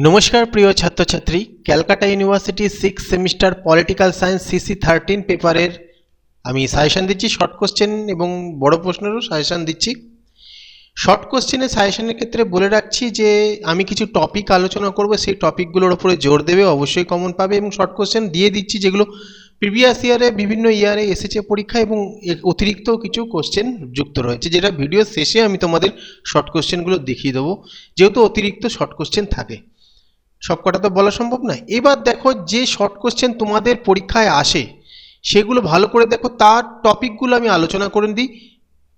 নমস্কার প্রিয় ছাত্রছাত্রী, Calcutta university 6 semester political science CC 13 পেপারের আমি সাজেশন দিচ্ছি। শর্ট কোশ্চেন এবং বড় প্রশ্নেরও সাজেশন দিচ্ছি। শর্ট কোশ্চেনের সাজেশনের ক্ষেত্রে বলে রাখছি যে আমি কিছু টপিক আলোচনা করব, সেই টপিকগুলোর উপরে জোর দেবে, অবশ্যই কমন পাবে। এবং শর্ট কোশ্চেন দিয়ে দিচ্ছি যেগুলো প্রিভিয়াস ইয়ারে বিভিন্ন ইয়ারে এসেছে পরীক্ষা, এবং অতিরিক্ত কিছু কোশ্চেন যুক্ত রয়েছে, যেটা ভিডিও শেষে আমি তোমাদের শর্ট কোশ্চেনগুলো দেখিয়ে দেবো, যেহেতু অতিরিক্ত শর্ট কোশ্চেন থাকে। সবকটা তো বলা সম্ভব নয়। এবার দেখো, যে শর্ট কোশ্চেন তোমাদের পরীক্ষায় আসে সেগুলো ভালো করে দেখো, তার টপিকগুলো আমি আলোচনা করে দিই।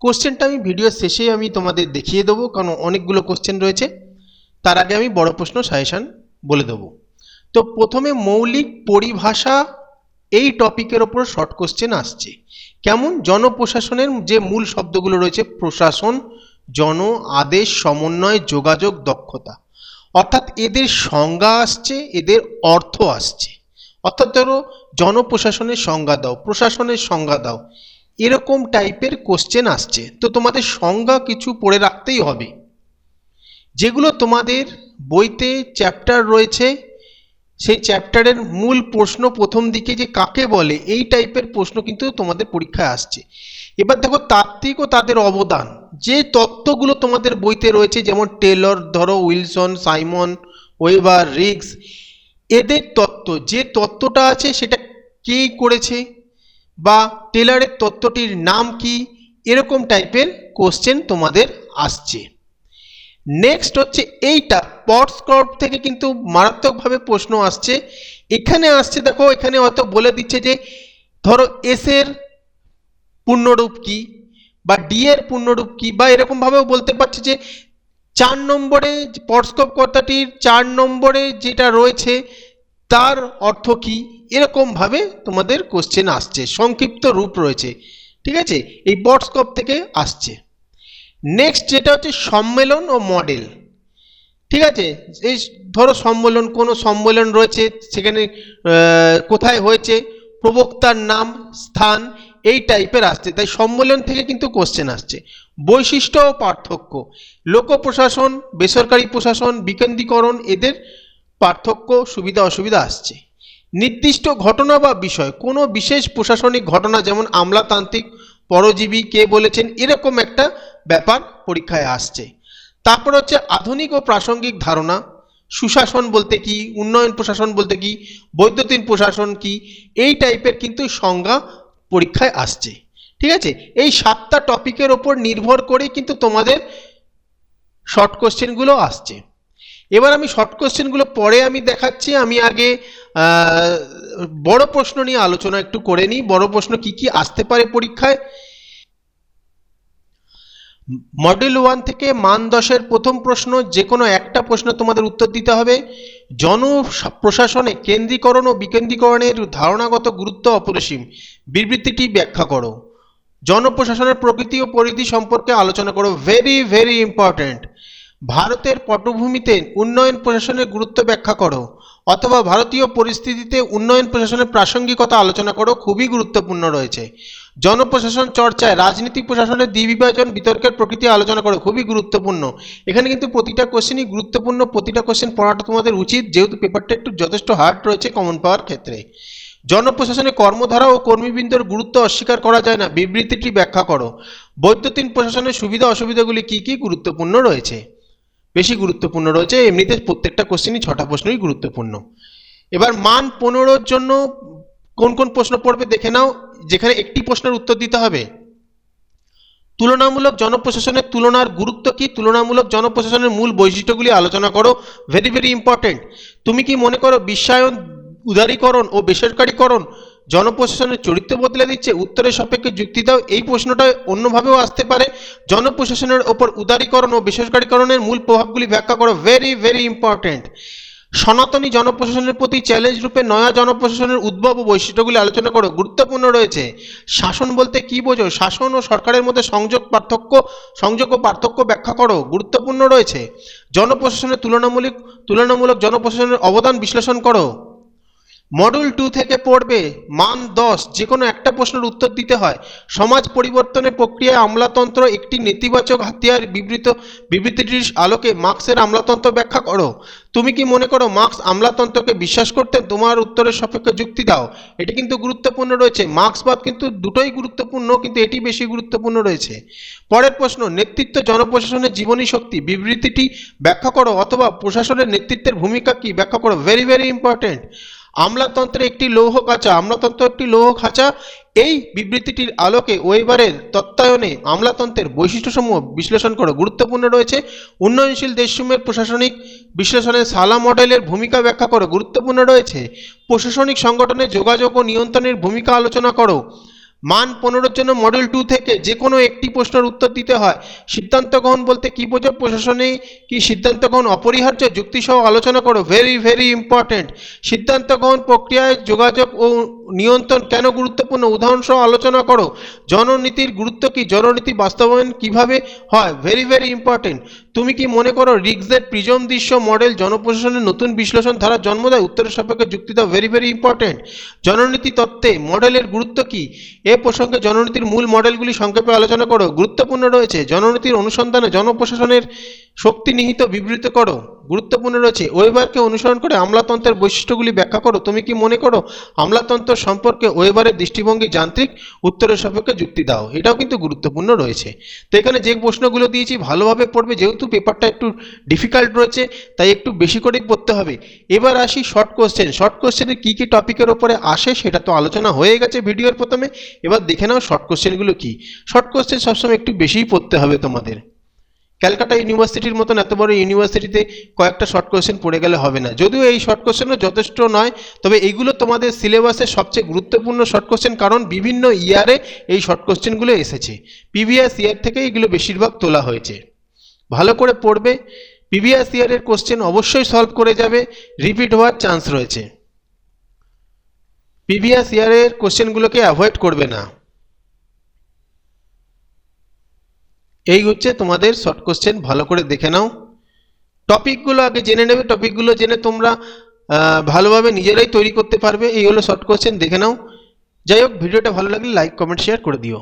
কোশ্চেনটা আমি ভিডিও শেষে আমি তোমাদের দেখিয়ে দেবো, কারণ অনেকগুলো কোশ্চেন রয়েছে। তার আগে আমি বড় প্রশ্ন সাজেশন বলে দেবো। তো প্রথমে মৌলিক পরিভাষা, এই টপিকের ওপর শর্ট কোশ্চেন আসছে। কেমন? জনপ্রশাসনের যে মূল শব্দগুলো রয়েছে, প্রশাসন, জন, আদেশ, সমন্বয়, যোগাযোগ, দক্ষতা, অর্থাৎ এদের সংজ্ঞা আসছে, এদের অর্থ আসছে। অর্থাৎ ধরো জনপ্রশাসনের সংজ্ঞা দাও, প্রশাসনের সংজ্ঞা দাও, এরকম টাইপের কোশ্চেন আসছে। তো তোমাদের সংজ্ঞা কিছু পড়ে রাখতেই হবে, যেগুলো তোমাদের বইতে চ্যাপ্টার রয়েছে, সেই চ্যাপ্টারের মূল প্রশ্ন প্রথম দিকে যে কাকে বলে, এই টাইপের প্রশ্ন কিন্তু তোমাদের পরীক্ষায় আসছে। এবার দেখো তাত্ত্বিক ও তাদের অবদান, যে তত্ত্বগুলো তোমাদের বইতে রয়েছে, যেমন টেলর, ধরো উইলসন, সাইমন, ওয়েবার, রিগস, এদের তত্ত্ব, যে তত্ত্বটা আছে সেটা কে করেছে, বা টেলরের তত্ত্বটির নাম কি, এরকম টাইপের কোশ্চেন তোমাদের আসছে। নেক্সট হচ্ছে এইটা, পটস্কর্প থেকে কিন্তু মারাত্মকভাবে প্রশ্ন আসছে। এখানে আসছে, দেখো এখানে হয়তো বলে দিচ্ছে যে ধরো এস এর পূর্ণরূপ কি, বা ডি এর পূর্ণরূপ কি, বা এরকম ভাবেও বলতে পারছে যে 4 নম্বরে পটস্কর্প কর্তাটির 4 নম্বরে যেটা রয়েছে তার অর্থ কি, এরকম ভাবে তোমাদের কোশ্চেন আসছে, সংক্ষিপ্ত রূপ রয়েছে। ঠিক আছে, এই পটস্কর্প থেকে আসছে। নেক্সট যেটা হচ্ছে সম্মেলন ও মডেল। ঠিক আছে, এই ধরো সম্মেলন, কোনো সম্মেলন রয়েছে, সেখানে কোথায় হয়েছে, প্রবক্তার নাম, স্থান, এই টাইপের আসছে। তাই সম্মেলন থেকে কিন্তু কোশ্চেন আসছে। বৈশিষ্ট্য ও পার্থক্য, লোক প্রশাসন, বেসরকারি প্রশাসন, বিকেন্দ্রীকরণ, এদের পার্থক্য, সুবিধা অসুবিধা আসছে। নির্দিষ্ট ঘটনা বা বিষয়, কোনো বিশেষ প্রশাসনিক ঘটনা, যেমন আমলাতান্ত্রিক, পরজীবী, কে বলেছেন, এরকম একটা ব্যাপার পরীক্ষায় আসছে। তারপর হচ্ছে আধুনিক ও প্রাসঙ্গিক ধারণা, সুশাসন বলতে কি, উন্নয়ন প্রশাসন বলতে কি, বৈদ্যুতিন প্রশাসন কি, এই টাইপের কিন্তু সংজ্ঞা পরীক্ষায় আসছে। ঠিক আছে, এই 7টা টপিকের ওপর নির্ভর করে কিন্তু তোমাদের শর্ট কোশ্চেনগুলো আসছে। এবার আমি শর্ট কোশ্চেনগুলো পরে আমি দেখাচ্ছি, আমি আগে বড় প্রশ্ন নিয়ে আলোচনা একটু করে নিই। বড় প্রশ্ন কি কি আসতে পারে পরীক্ষায়। মডেল 1 থেকে মান 10-এর প্রথম প্রশ্ন, যে কোনো একটা প্রশ্ন তোমাদের উত্তর দিতে হবে। জনপ্রশাসনে কেন্দ্রীকরণ ও বিকেন্দ্রীকরণের ধারণাগত গুরুত্ব অপরিসীম, বিবৃতিটি ব্যাখ্যা করো। জনপ্রশাসনের প্রকৃতি ও পরিধি সম্পর্কে আলোচনা করো, ভেরি ভেরি ইম্পর্ট্যান্ট। ভারতের পটভূমিতে উন্নয়ন প্রশাসনের গুরুত্ব ব্যাখ্যা করো, অথবা ভারতীয় পরিস্থিতিতে উন্নয়ন প্রশাসনের প্রাসঙ্গিকতা আলোচনা করো, খুবই গুরুত্বপূর্ণ রয়েছে। জনপ্রশাসন চর্চায় রাজনীতিক প্রশাসনের দ্বিবিভাজন, বিতর্কের প্রকৃতি আলোচনা করো, খুবই গুরুত্বপূর্ণ। এখানে কিন্তু প্রতিটা কোশ্চেনই গুরুত্বপূর্ণ, প্রতিটা কোশ্চেন পড়াটা তোমাদের উচিত, যেহেতু পেপারটা একটু যথেষ্ট হার্ড রয়েছে কমন পাওয়ার ক্ষেত্রে। জনপ্রশাসনের কর্মধারা ও কর্মীবৃন্দের গুরুত্ব অস্বীকার করা যায় না, বিবৃতিটি ব্যাখ্যা করো। বৈদ্যুতিন প্রশাসনের সুবিধা অসুবিধাগুলি কি কি গুরুত্বপূর্ণ রয়েছে, বেশি গুরুত্বপূর্ণ রয়েছে। এমনিতে প্রত্যেকটা কোশ্চেনই 6টা প্রশ্নই গুরুত্বপূর্ণ। এবার মান 15-র জন্য কোন কোন প্রশ্ন পড়বে দেখে নাও, যেখানে একটি প্রশ্নের উত্তর দিতে হবে। তুলনামূলক জনপ্রশাসনের তুলনার গুরুত্ব কি, তুলনামূলক জনপ্রশাসনের মূল বৈশিষ্ট্যগুলি আলোচনা করো, ভেরি ভেরি ইম্পর্টেন্ট। তুমি কি মনে করো বিশ্বায়ন, উদারীকরণ ও বেসরকারীকরণ জনপ্রশাসনের চরিত্র বদলে দিচ্ছে? উত্তরের সাপেক্ষে যুক্তি দাও। এই প্রশ্নটা অন্যভাবেও আসতে পারে, জনপ্রশাসনের ওপর উদারীকরণ ও বেসরকারীকরণের মূল প্রভাবগুলি ব্যাখ্যা করো, ভেরি ভেরি ইম্পর্টেন্ট। সনাতনী জনপ্রশাসনের প্রতি চ্যালেঞ্জ রূপে নয়া জনপ্রশাসনের উদ্ভব ও বৈশিষ্ট্যগুলি আলোচনা করো, গুরুত্বপূর্ণ রয়েছে। শাসন বলতে কি বোঝো, শাসন ও সরকারের মধ্যে সংযোগ ও পার্থক্য ব্যাখ্যা করো, গুরুত্বপূর্ণ রয়েছে। জনপ্রশাসনের তুলনামূলক জনপ্রশাসনের অবদান বিশ্লেষণ করো। মডেল 2 থেকে পড়বে মান 10, যে কোনো একটা প্রশ্নের উত্তর দিতে হয়। সমাজ পরিবর্তনের প্রক্রিয়ায় আমলাতন্ত্র একটি নেতিবাচক হাতিয়ার, বিবৃতিটির আলোকে মার্ক্সের আমলাতন্ত্র ব্যাখ্যা করো। তুমি কি মনে করো মার্ক্স আমলাতন্ত্রকে বিশ্বাস করতেন? তোমার উত্তরের সাপেক্ষে যুক্তি দাও। এটি কিন্তু গুরুত্বপূর্ণ রয়েছে, মার্ক্সবাদ কিন্তু দুটোই গুরুত্বপূর্ণ, কিন্তু এটি বেশি গুরুত্বপূর্ণ রয়েছে। পরের প্রশ্ন, নেতৃত্ব জনপ্রশাসনের জীবনী শক্তি, বিবৃতিটি ব্যাখ্যা করো, অথবা প্রশাসনের নেতৃত্বের ভূমিকা কি ব্যাখ্যা করো। Very very important. আমলাতন্ত্র একটি লৌহ খাঁচা, আমলাতন্ত্র একটি লৌহ খাঁচা। এই বিবৃতিটির আলোকে ওয়েবারের তত্ত্বায়নে আমলাতন্ত্রের বৈশিষ্ট্যসমূহ বিশ্লেষণ করো। গুরুত্বপূর্ণ রয়েছে। উন্নয়নশীল দেশসমূহের প্রশাসনিক বিশ্লেষণে সালা মডেলের ভূমিকা ব্যাখ্যা করো। গুরুত্বপূর্ণ রয়েছে। প্রশাসনিক সংগঠনে যোগাযোগ ও নিয়ন্ত্রণের ভূমিকা আলোচনা করো। মান 15 জন্য মডেল 2 থেকে যে কোনো একটি প্রশ্নের উত্তর দিতে হয়। সিদ্ধান্ত গ্রহণ বলতে কি বোঝো? প্রশাসনে কি সিদ্ধান্ত গ্রহণ অপরিহার্য? যুক্তিসহ আলোচনা করো। Very very important. সিদ্ধান্ত গ্রহণ প্রক্রিয়ায় যোগাযোগ ও নিয়ন্ত্রণ কেন গুরুত্বপূর্ণ? উদাহরণসহ আলোচনা করো। জননীতির গুরুত্ব কি? জননীতি বাস্তবায়ন কিভাবে হয়? Very very important. তুমি কি মনে করো রিগসের প্রিজম দৃশ্য মডেল জনপ্রশাসনের নতুন বিশ্লেষণ ধারার জন্ম দেয়? উত্তরের সাপেক্ষে যুক্তি দাও। Very very important. জননীতি তত্ত্বে মডেলের গুরুত্ব কি? এ প্রসঙ্গে জননীতির মূল মডেলগুলি সংক্ষেপে আলোচনা করো। গুরুত্বপূর্ণ রয়েছে। জননীতির অনুসন্ধানে জনপ্রশাসনের শক্তি নিহিত বিবৃত করো। গুরুত্বপূর্ণ রয়েছে। ওয়েবারকে অনুসরণ করে আমলাতন্ত্রের বৈশিষ্ট্যগুলি ব্যাখ্যা করো। তুমি কি মনে করো আমলাতন্ত্র সম্পর্কে ওয়েবারের দৃষ্টিভঙ্গি যান্ত্রিক? উত্তরের সাপেক্ষে যুক্তি দাও। এটাও কিন্তু গুরুত্বপূর্ণ রয়েছে। তো এখানে যে প্রশ্নগুলো দিয়েছি ভালোভাবে পড়বে, যেহেতু পেপারটা একটু ডিফিকাল্ট রয়েছে তাই একটু বেশি করেই পড়তে হবে। এবার আসি শর্ট কোশ্চেন। শর্ট কোশ্চেনে কী কী টপিকের ওপরে আসে সেটা তো আলোচনা হয়ে গেছে ভিডিওর প্রথমে। এবার দেখে নাও শর্ট কোশ্চেনগুলো কি। শর্ট কোশ্চেন সবসময় একটু বেশিই পড়তে হবে তোমাদের। ক্যালকাটা ইউনিভার্সিটির মতন এত বড় ইউনিভার্সিটিতে কয়েকটা শর্ট কোশ্চেন পড়ে গেলে হবে না, যদিও এই শর্ট কোশ্চেনও যথেষ্ট নয়, তবে এইগুলো তোমাদের সিলেবাসের সবচেয়ে গুরুত্বপূর্ণ শর্ট কোশ্চেন, কারণ বিভিন্ন ইয়ারে এই শর্ট কোশ্চেনগুলো এসেছে। প্রিভিয়াস ইয়ার থেকে এগুলো বেশিরভাগ তোলা হয়েছে। ভালো করে পড়বে। প্রিভিয়াস ইয়ারের কোশ্চেন অবশ্যই সলভ করে যাবে, রিপিট হওয়ার চান্স রয়েছে। প্রিভিয়াস ইয়ারের কোশ্চেনগুলোকে অ্যাভয়েড করবে না। এই হচ্ছে তোমাদের শর্ট কোশ্চেন, ভালো করে দেখে নাও। টপিকগুলো আগে জেনে নেবে, টপিকগুলো জেনে তোমরা ভালোভাবে নিজেরাই তৈরি করতে পারবে। এই হলো শর্ট কোশ্চেন, দেখে নাও। যাই হোক, ভিডিওটা ভালো লাগলে লাইক কমেন্ট শেয়ার করে দিও।